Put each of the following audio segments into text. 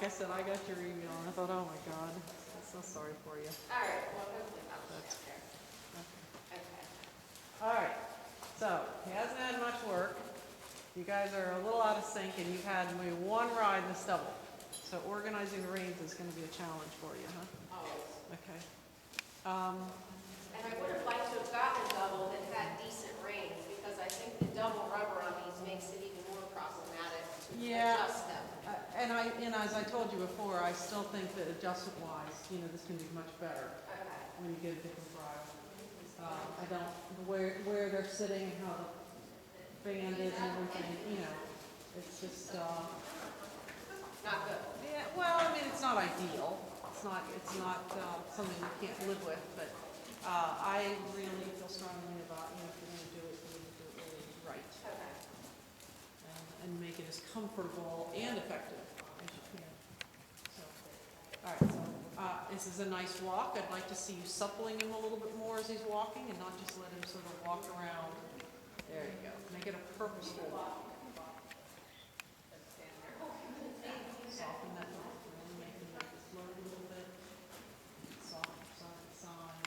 I said, I got your email, and I thought, oh my God, I'm so sorry for you. All right, well, hopefully that'll get That's- there. Okay. Okay. All right, so he hasn't had much work. You guys are a little out of sync, and you've had maybe one ride in the stubble. So organizing the reins is going to be a challenge for you, huh? Always. Okay. And I would have liked to have gotten a double that had decent reins, because I think the double rubber on these makes it even more problematic to adjust them. And as I told you before, I still think that adjustment-wise, this can be much better Okay. when you get a different drive. I don't, where they're sitting and how the band is and everything, it's just, Not good. yeah, well, I mean, it's not ideal. It's not something we can't live with, but I really feel strongly about, if you're going to do it, you need to do it really right. Okay. And make it as comfortable and effective as you can. So, all right, so this is a nice walk. I'd like to see you suppling him a little bit more as he's walking and not just let him sort of walk around. There you go. Make it a purposeful walk. Soften that walk, really make it float a little bit. Soft side to side.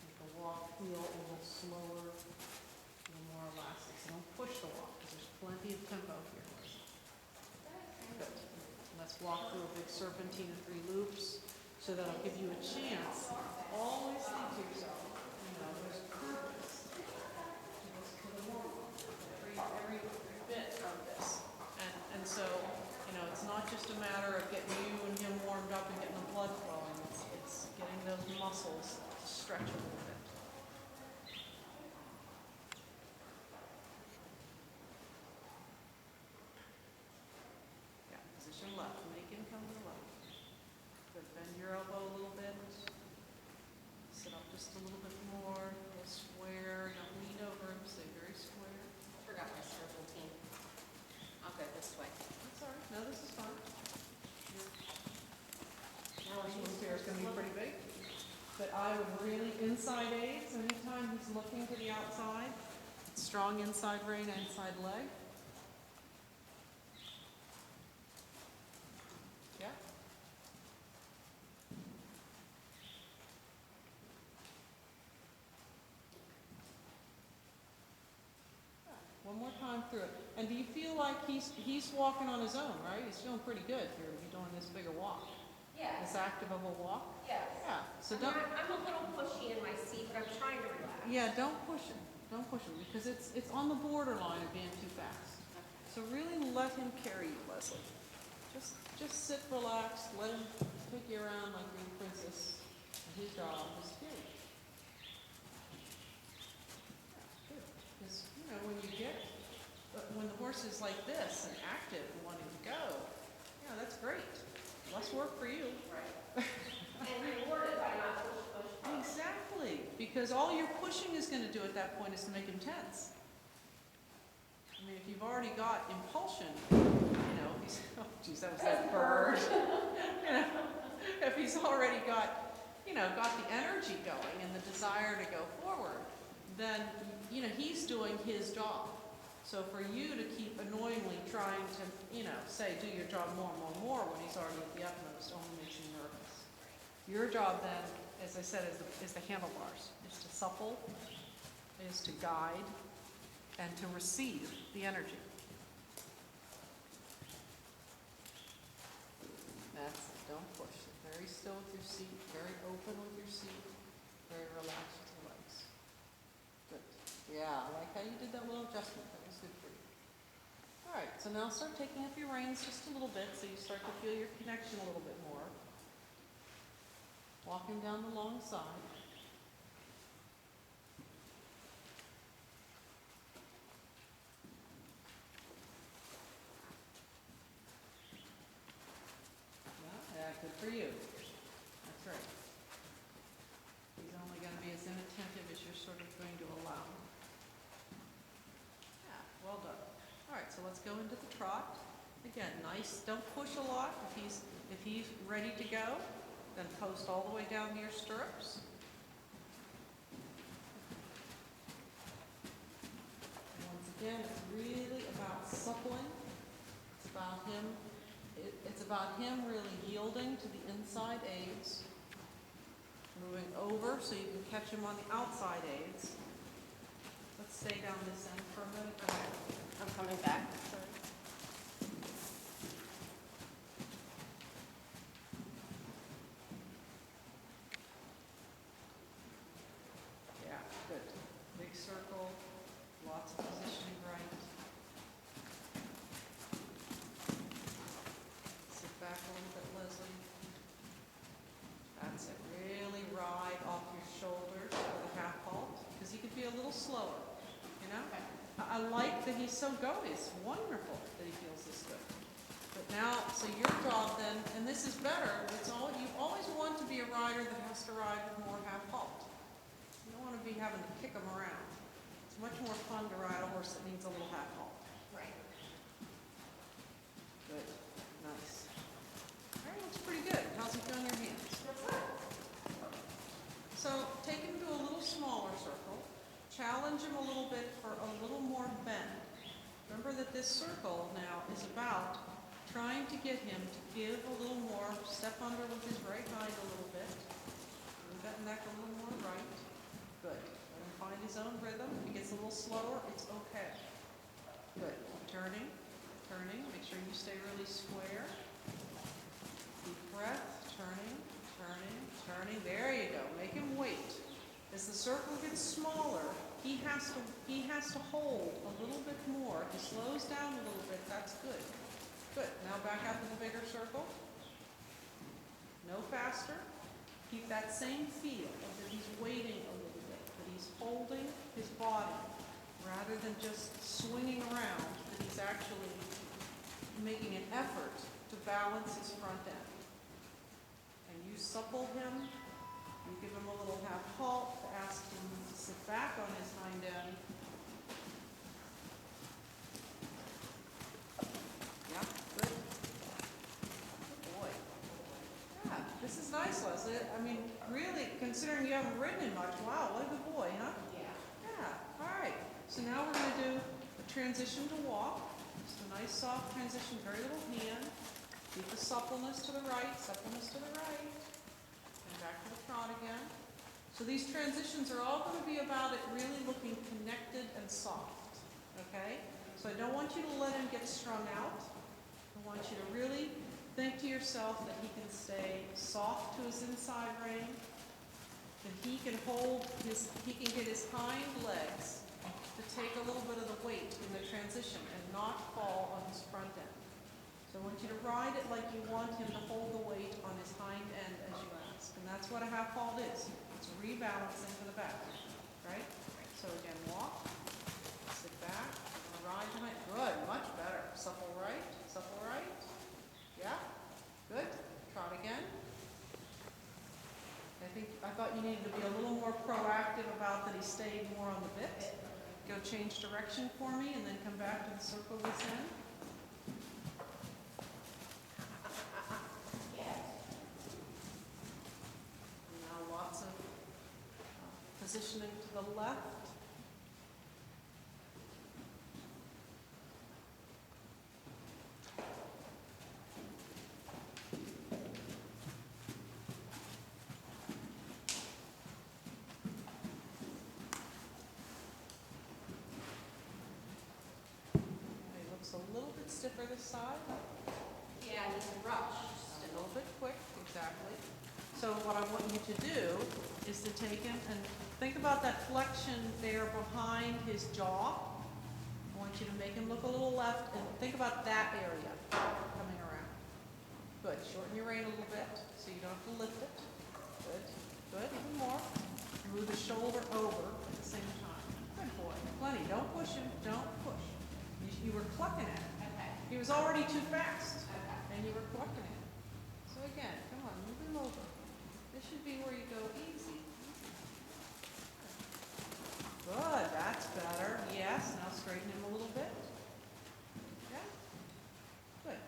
Make the walk feel a little slower, a little more elastic. So don't push the walk, because there's plenty of tempo here. Good. Let's walk through a big serpentine of 3 loops, so that'll give you a chance. Always think to yourself, there's purpose to the walk. Every bit of this. And so, it's not just a matter of getting you and him warmed up and getting the blood flowing. It's getting those muscles to stretch a little bit. Yeah, position left. Make him come to the left. Good. Bend your elbow a little bit. Sit up just a little bit more. A little square. Don't lean over him. Stay very square. I forgot my serpentine. I'll go this way. That's all right. No, this is fine. Now this one here is going to be pretty big. But I would really, inside aids, anytime he's looking to the outside, strong inside rein, inside leg. Yeah. One more time through it. And do you feel like he's walking on his own, right? He's feeling pretty good here to be doing this bigger walk. Yeah. This active of a walk. Yes. Yeah. So I'm a little pushy in my seat, but I'm trying to relax. Yeah, don't push him. Don't push him, because it's on the borderline of being too fast. So really let him carry you, Leslie. Just sit relaxed, let him take you around like you're a princess. And his job is to carry you. Yeah, good. Because, when the horse is like this and active and wanting to go, that's great. Less work for you. Right. And rewarded by not push. Exactly. Because all you're pushing is going to do at that point is to make him tense. I mean, if you've already got impulsion, he's, oh geez, that was that bird. If he's already got the energy going and the desire to go forward, then, he's doing his job. So for you to keep annoyingly trying to, say, do your job more and more and more when he's already at the utmost only makes you nervous. Your job then, as I said, is the handlebars, is to supple, is to guide, and to receive the energy. That's it. Don't push. Very still with your seat, very open with your seat, very relaxed with your legs. Good. Yeah, I like how you did that little adjustment. That was good for you. All right, so now start taking up your reins just a little bit so you start to feel your connection a little bit more. Walking down the long side. Yeah, good for you. That's right. He's only going to be as inattentive as you're sort of going to allow him. Yeah, well done. All right, so let's go into the trot. Again, nice. Don't push a lot. If he's ready to go, then post all the way down to your stirrups. And once again, it's really about suppling. It's about him. It's about him really yielding to the inside aids, moving over so you can catch him on the outside aids. Let's stay down this end for a minute. Okay. I'm coming back. Sorry. Yeah, good. Big circle, lots of positioning right. Sit back a little bit, Leslie. That's it. Really ride off your shoulders with a half halt, because he could be a little slower, you know? Okay. I like that he's so go-y. It's wonderful that he feels this good. But now, so your job then, and this is better, you always want to be a rider that has to ride with more half halt. You don't want to be having to kick them around. It's much more fun to ride a horse that needs a little half halt. Right. Good, nice. All right, looks pretty good. How's it feel in your hands? So take him to a little smaller circle. Challenge him a little bit for a little more bend. Remember that this circle now is about trying to get him to give a little more, step under with his right hind a little bit. Move that neck a little more right. Good. Let him find his own rhythm. If he gets a little slower, it's okay. Good. Turning, turning. Make sure you stay really square. Deep breath. Turning, turning, turning. There you go. Make him wait. As the circle gets smaller, he has to hold a little bit more. If he slows down a little bit, that's good. Good. Now back out to the bigger circle. No faster. Keep that same feel of that he's waiting a little bit, that he's holding his body rather than just swinging around, that he's actually making an effort to balance his front end. And you supple him. You give him a little half halt to ask him to sit back on his hind end. Yeah, good. Good boy. Yeah, this is nice, Leslie. I mean, really, considering you haven't ridden him much, wow, what a good boy, huh? Yeah. Yeah, all right. So now we're going to do a transition to walk. Just a nice soft transition, very little hand. Keep the suppleness to the right, suppleness to the right. And back to the trot again. So these transitions are all going to be about it really looking connected and soft, okay? So I don't want you to let him get strung out. I want you to really think to yourself that he can stay soft to his inside rein, that he can get his hind legs to take a little bit of the weight in the transition and not fall on his front end. So I want you to ride it like you want him to hold the weight on his hind end as you ask. And that's what a half halt is. It's rebalancing to the back, right? So again, walk, sit back, ride behind. Good, much better. Supple right, supple right. Yeah, good. Trot again. I thought you needed to be a little more proactive about that he stayed more on the bit. Go change direction for me and then come back to the circle he's in. Now lots of positioning to the left. A little bit stiffer this side. Yeah, he's rushed. A little bit quick, exactly. So what I want you to do is to take him and think about that flexion there behind his jaw. I want you to make him look a little left and think about that area coming around. Good. Shorten your rein a little bit so you don't have to lift it. Good. Good. Even more. Move the shoulder over at the same time. Good boy. Plenty. Don't push him. Don't push. You were clucking at him. Okay. He was already too fast, Okay. and you were clucking at him. So again, come on, move him over. This should be where you go easy. Good, that's better. Yes, now straighten him a little bit. Yeah, good.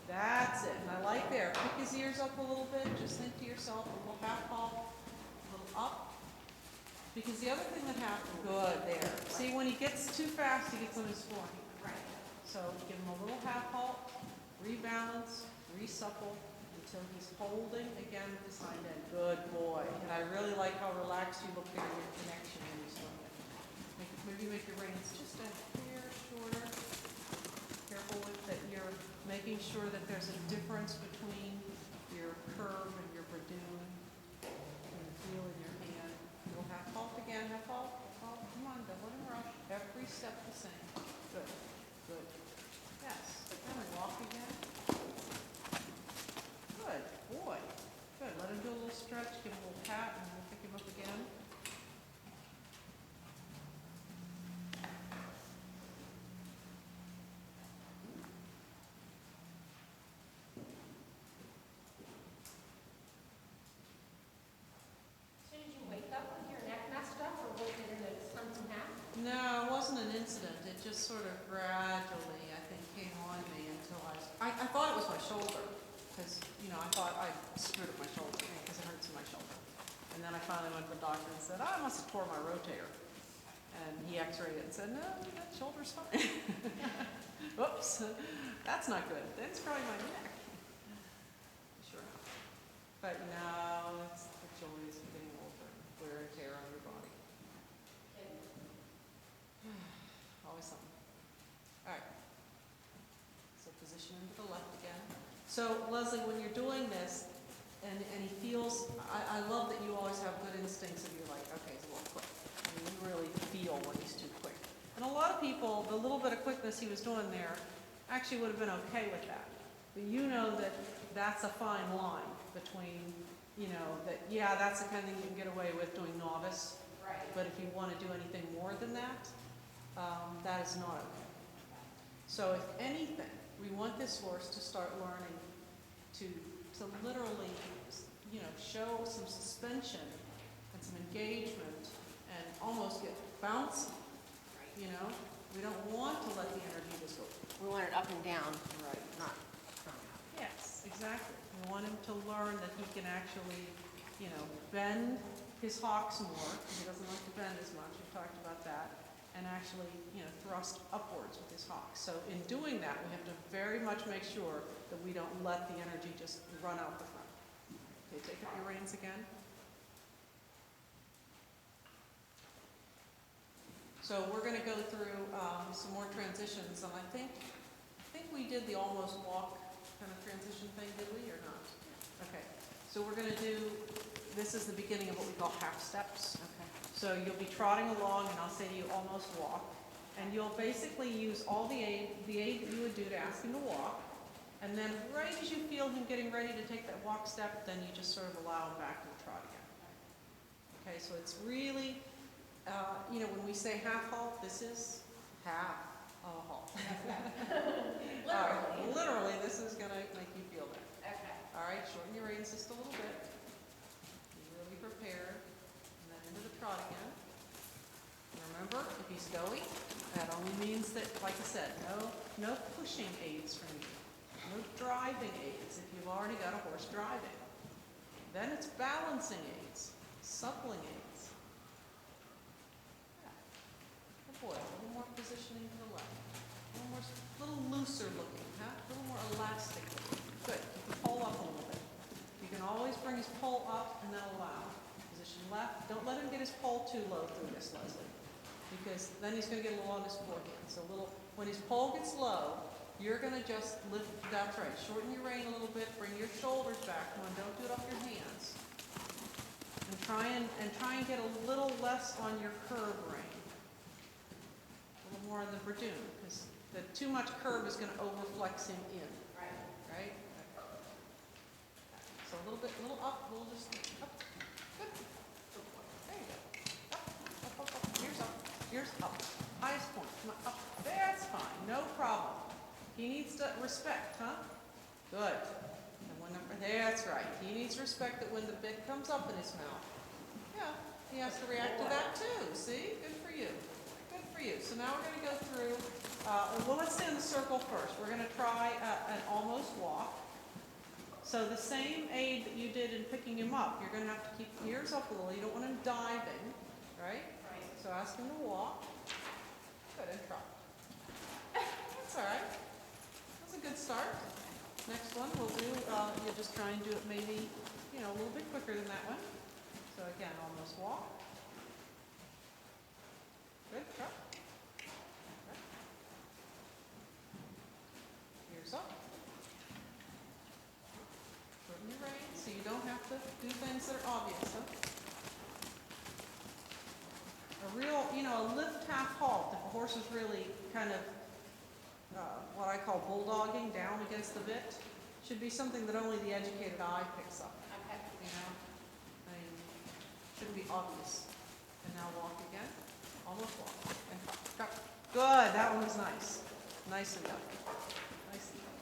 That's it. And I like there. Pick his ears up a little bit. Just think to yourself, a little half ball, a little up. Because the other thing that happens, good, there. See, when he gets too fast, he gets on his forehand. Right. So give him a little half halt, rebalance, Resupple until he's holding again with his hind end. Good boy. And I really like how relaxed you look there in your connection when you swing it. Maybe make your reins just a hair shorter. Careful with that you're making sure that there's a difference between your curve and your bradoon and the feel in your hand. You'll half halt again, half halt. Come on, don't let him rush. Every step the same. Good, good. Yes, and walk again. Good, boy. Good, let him do a little stretch, give him a little pat, and we'll pick him up again. So did you wake up with your neck messed up, or was it in a something happened? No, it wasn't an incident. It just sort of gradually, I think, came on me until I thought it was my shoulder. Because, I thought I screwed up my shoulder because it hurts in my shoulder. And then I finally went to the doctor and said, I must have tore my rotator. And he x-rayed it and said, no, that shoulder's fine. Whoops, that's not good. That's probably my neck. Sure. But no, it's the joys of getting older, wear and tear on your body. Always something. All right. So position into the left again. So Leslie, when you're doing this, and he feels, I love that you always have good instincts and you're like, okay, it's a little quick. I mean, you really feel when he's too quick. And a lot of people, the little bit of quickness he was doing there actually would have been okay with that. But you know that that's a fine line between, that, yeah, that's the kind of thing you can get away with doing novice. Right. But if you want to do anything more than that, that is not okay. So if anything, we want this horse to start learning to literally, show some suspension and some engagement and almost get bouncy. We don't want to let the energy just go. We want it up and down, Right. not Yes, exactly. We want him to learn that he can actually, bend his hocks more. He doesn't like to bend as much. We talked about that. And actually, thrust upwards with his hocks. So in doing that, we have to very much make sure that we don't let the energy just run out the front. Okay, take up your reins again. So we're going to go through some more transitions, and I think we did the almost walk kind of transition thing, did we, or not? Okay, so we're going to do, this is the beginning of what we call half steps. Okay. So you'll be trotting along, and I'll say to you, almost walk, and you'll basically use all the aid that you would do to ask him to walk, and then right as you feel him getting ready to take that walk step, then you just sort of allow him back to the trot again. Okay, so it's really, when we say half halt, this is half a halt. Literally, this is going to make you feel that. Okay. All right, shorten your reins just a little bit. Be really prepared. And then into the trot again. And remember, if he's going, that only means that, like I said, no pushing aids from you. No driving aids if you've already got a horse driving. Then it's balancing aids, suppling aids. Good boy, a little more positioning to the left. A little looser looking, huh? A little more elastic looking. Good. You can pull up a little bit. You can always bring his pole up and then allow. Position left. Don't let him get his pole too low through this, Leslie, because then he's going to get a little on his forehand. So when his pole gets low, you're going to just lift. That's right. Shorten your rein a little bit. Bring your shoulders back. Come on, don't do it off your hands. And try and get a little less on your curve rein. A little more on the bradoon, because the too much curve is going to overflex him in. Right? So a little up, a little just up. Good. There you go. Up. Here's up. Highest point. Come on, up. That's fine. No problem. He needs to respect, huh? Good. And that's right. He needs respect that when the bit comes up in his mouth, yeah, he has to react to that too. See? Good for you. Good for you. So now we're going to go through, let's stay in the circle first. We're going to try an almost walk. So the same aid that you did in picking him up, you're going to have to keep ears up a little. You don't want him diving, right? So ask him to walk. Good, and trot. That's all right. That's a good start. Next one we'll do, you'll just try and do it maybe, a little bit quicker than that one. So again, almost walk. Good, trot. Okay. Ears up. Shorten your reins so you don't have to do things that are obvious, huh? A real, a lift half halt, if a horse is really kind of what I call bulldogging down against the bit, should be something that only the educated eye picks up. Okay. I mean, shouldn't be obvious. And now walk again. Almost walk. And trot. Good. That one was nice. Nicely done. Nicely done.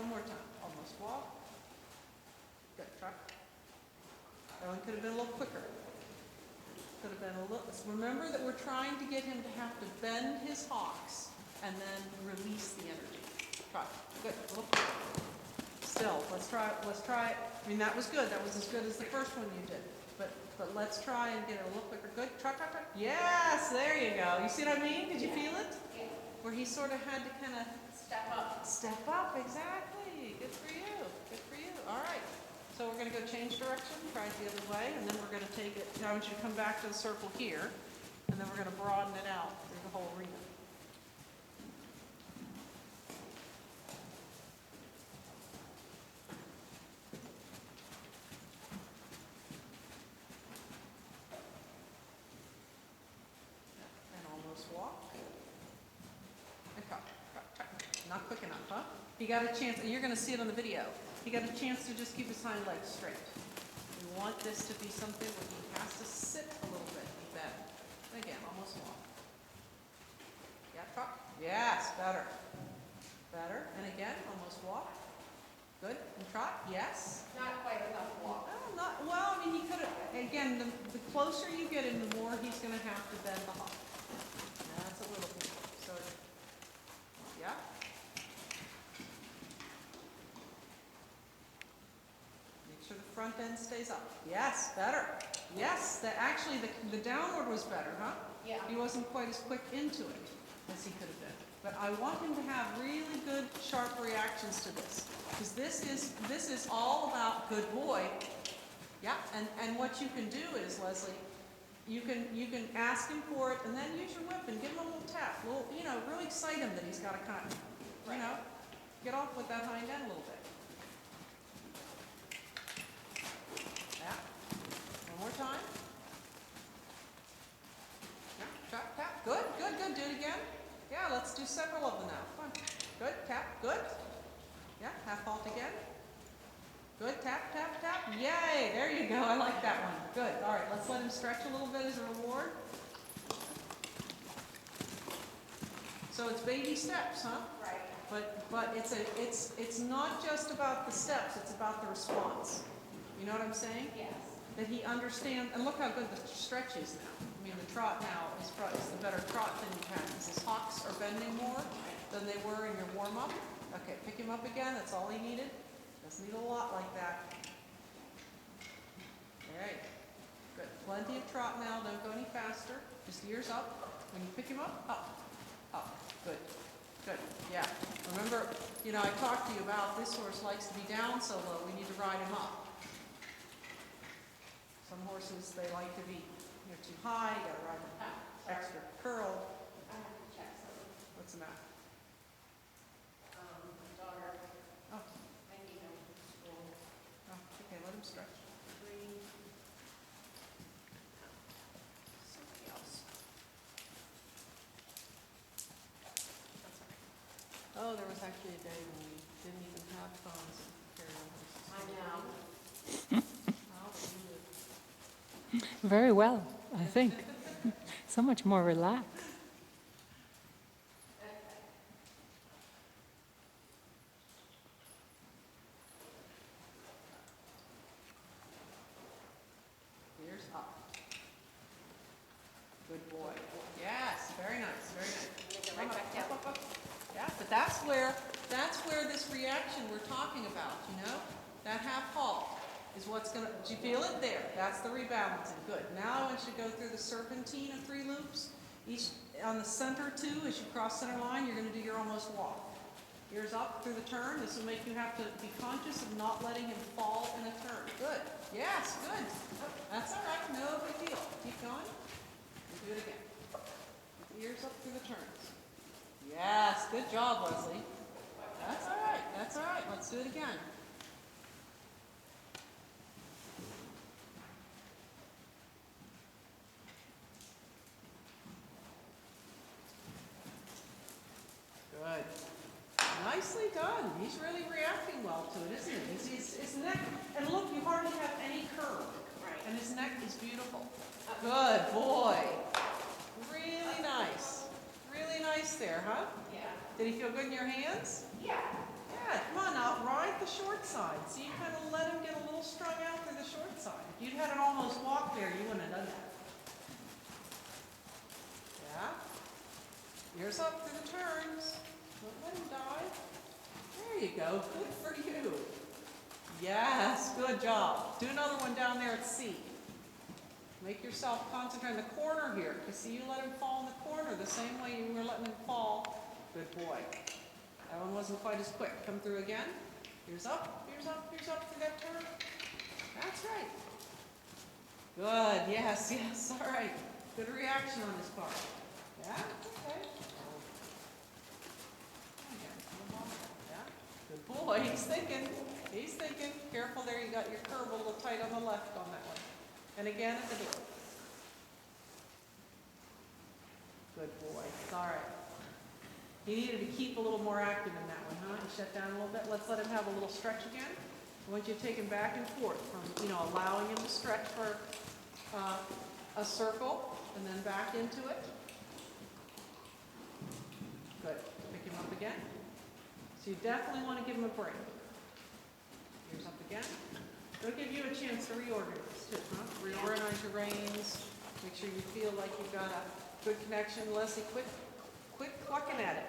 One more time. Almost walk. Good. Trot. That one could have been a little quicker. Could have been a little. Remember that we're trying to get him to have to bend his hocks and then release the energy. Try. Good. A little quicker. Still, let's try it. I mean, that was good. That was as good as the first one you did. But let's try and get it a little quicker. Good. Try. Yes, there you go. You see what I mean? Did you feel it? Yeah. Where he sort of had to kind of Step up. step up. Exactly. Good for you. Good for you. All right. So we're going to go change direction. Try it the other way, and then we're going to take it. Now I want you to come back to the circle here, and then we're going to broaden it out through the whole arena. Walk. And cut. Not quick enough, huh? He got a chance, and you're going to see it on the video. He got a chance to just keep his hind legs straight. We want this to be something where he has to sit a little bit and bend. And again, almost walk. Yeah, cut. Yes, better. Better. And again, almost walk. Good. And trot. Yes. Not quite enough walk. Oh, not well. I mean, he could have. Again, the closer you get in, the more he's going to have to bend the hock. That's what we're looking for. So, yeah. Make sure the front end stays up. Yes, better. Yes, actually the downward was better, huh? Yeah. He wasn't quite as quick into it as he could have been. But I want him to have really good, sharp reactions to this, because this is all about good boy. Yeah. And what you can do is, Leslie, you can ask him for it, and then use your whip and give him a little tap, really excite him that he's got to kind of, get off with that hind end a little bit. Yeah. One more time. Yeah. Tap, tap. Good. Do it again. Yeah. Let's do several of them now. Come on. Good. Tap. Good. Yeah. Half halt again. Good. Tap, tap, tap. Yay. There you go. I like that one. Good. All right. Let's let him stretch a little bit as a reward. So it's baby steps, huh? Right. But it's not just about the steps. It's about the response. You know what I'm saying? Yes. That he understands. And look how good the stretch is now. I mean, the trot now is the better trot than you've had, because his hocks are bending more than they were in your warm-up. Okay. Pick him up again. That's all he needed. Doesn't need a lot like that. All right. Good. Plenty of trot now. Don't go any faster. Just ears up. When you pick him up, up. Good. Good. Yeah. Remember, I talked to you about this horse likes to be down so low. We need to ride him up. Some horses, they like to be too high. You got to ride them extra curled. I have to check something. What's the matter? My daughter, Oh, I need him from school. Okay. Let him stretch. 3. Somebody else. Oh, there was actually a day when we didn't even have phones and carried on horses. I know. How do you live? Very well, I think. So much more relaxed. Ears up. Good boy. Yes, very nice, very nice. Right back down. Up. Yeah, but that's where this reaction we're talking about, that half halt is what's gonna, do you feel it there? That's the rebalancing. Good. Now I want you to go through the serpentine of 3 loops. Each on the center 2, as you cross center line, you're gonna do your almost walk. Ears up through the turn. This will make you have to be conscious of not letting him fall in a turn. Good. Yes, good. That's all right. No big deal. Keep going. Do it again. Ears up through the turns. Yes, good job, Leslie. That's all right. That's all right. Let's do it again. Good. Nicely done. He's really reacting well to it, isn't he? His neck, and look, you hardly have any curve. Right. And his neck is beautiful. Good boy. Really nice. Really nice there, huh? Yeah. Did he feel good in your hands? Yeah. Yeah, come on now, ride the short side. See, you kind of let him get a little strung out through the short side. If you'd had it almost walk there, you wouldn't have done that. Yeah. Ears up through the turns. Don't let him die. There you go. Good for you. Yes, good job. Do another one down there at C. Make yourself concentrate on the corner here. Because see, you let him fall in the corner the same way you were letting him fall. Good boy. That one wasn't quite as quick. Come through again. Ears up, ears up, ears up through that turn. That's right. Good. Yes, yes. All right. Good reaction on his part. Yeah, okay. Yeah. Good boy. He's thinking. He's thinking. Careful there. You got your curve a little tight on the left on that one. And again at the door. Good boy. It's all right. He needed to keep a little more active in that one, huh? He shut down a little bit. Let's let him have a little stretch again. I want you to take him back and forth from, allowing him to stretch for a circle and then back into it. Good. Pick him up again. So you definitely want to give him a break. Ears up again. It'll give you a chance to reorganize too, huh? Reorganize your reins. Make sure you feel like you've got a good connection. Leslie, quit clucking at it.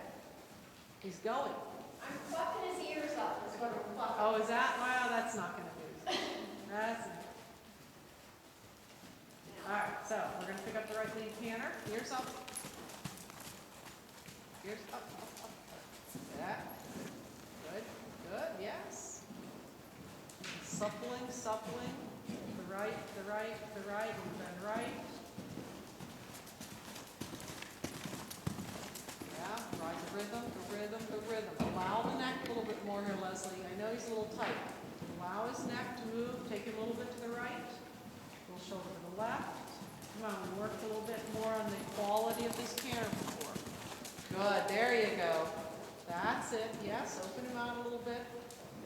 He's going. I'm plucking his ears up, is what I'm plucking. Oh, is that? Well, that's not going to do. That's all right, so we're going to pick up the right lead canter. Ears up. Ears up, up, up. Yeah. Good, good, yes. Suppling, suppling. The right, the right, the right, and then right. Yeah, ride the rhythm, the rhythm, the rhythm. Allow the neck a little bit more here, Leslie. I know he's a little tight. Allow his neck to move. Take him a little bit to the right. Little shoulder to the left. Come on, we worked a little bit more on the quality of this canter before. Good, there you go. That's it. Yes, open him out a little bit.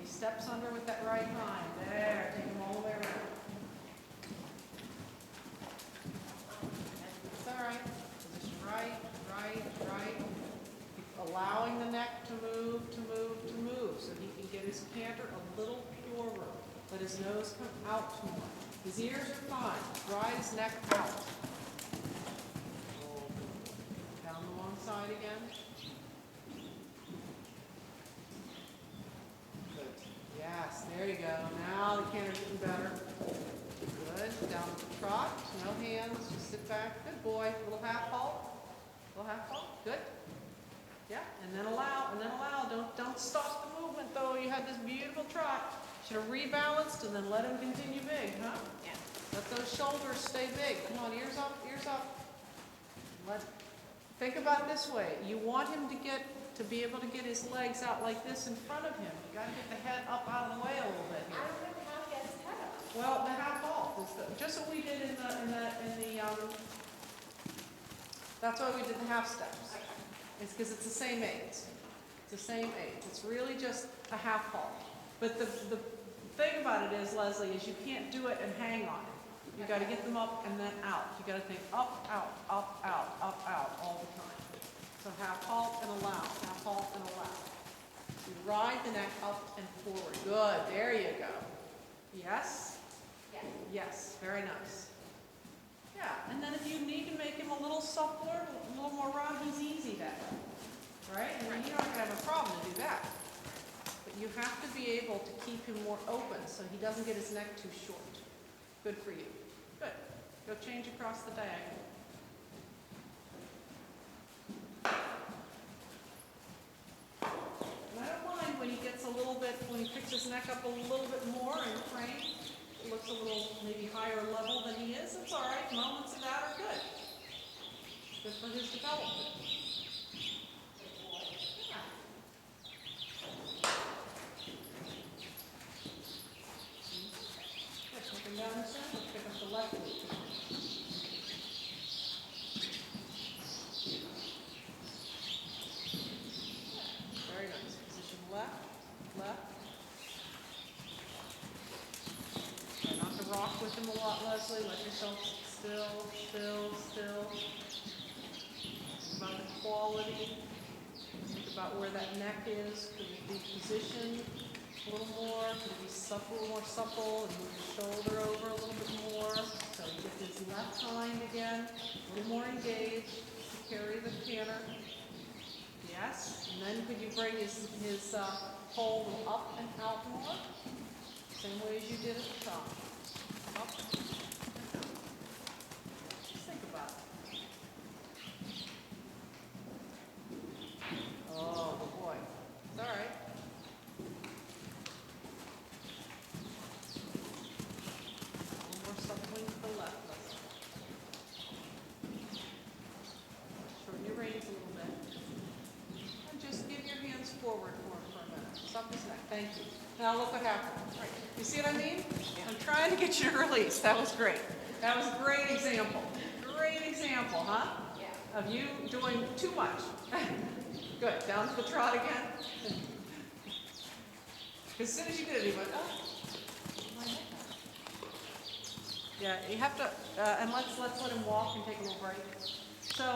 He steps under with that right hind. There, take him all the way around. It's all right. Position right, right, right. Allowing the neck to move, to move, to move, so he can get his canter a little purer. Let his nose come out too much. His ears are fine. Ride his neck out. Down the long side again. Good. Yes, there you go. Now the canter's getting better. Good. Down the trot. No hands. Just sit back. Good boy. Little half halt. Little half halt. Good. Yeah, and then allow, and then allow. Don't stop the movement though. You had this beautiful trot. Should have rebalanced and then let him continue big, huh? Yeah. Let those shoulders stay big. Come on, ears up, ears up. Think about it this way. You want him to be able to get his legs out like this in front of him. You got to get the head up out of the way a little bit I here. don't know how to get his head up. Well, the half halt is just what we did in the that's why we did the half steps. It's because it's the same age. It's the same age. It's really just a half halt. But the thing about it is, Leslie, is you can't do it and hang on it. You got to get them up and then out. You got to think up, out, up, out, up, out all the time. So half halt and allow, half halt and allow. You ride the neck up and forward. Good. There you go. Yes? Yeah. Yes. Very nice. Yeah. And then if you need to make him a little suppler, a little more round, he's easy that way. Right? And then you're not going to have a problem to do that. But you have to be able to keep him more open so he doesn't get his neck too short. Good for you. Good. Go change across the diagonal. Matter keeps his neck up a little bit more and crane. It looks a little maybe higher level than he is. It's all right. Moments of that are good. Good for his development. Yeah. Good. Looking down the center, pick up the left loop. Very nice. Position left, left. Try not to rock with him a lot, Leslie. Let yourself still. Think about the quality. Think about where that neck is. Could it be positioned a little more? Could it be more supple and move your shoulder over a little bit more? So get his left hind again, a little more engaged to carry the canter. Yes, and then could you bring his pole up and out more? Same way as you did at the top. Up. Just think about it. Oh, good boy. It's all right. A little more suppling to the left. Shorten your reins a little bit. And just give your hands forward for a minute. Suck his neck. Thank you. Now look what happened. Right. You see what I mean? I'm trying to get you to release. That was great. That was a great example. Great example, huh? Yeah. Of you doing too much. Good. Down to the trot again. As soon as you did it, he went, oh. My neck hurt. Yeah, you have to, and let's let him walk and take a little break. So.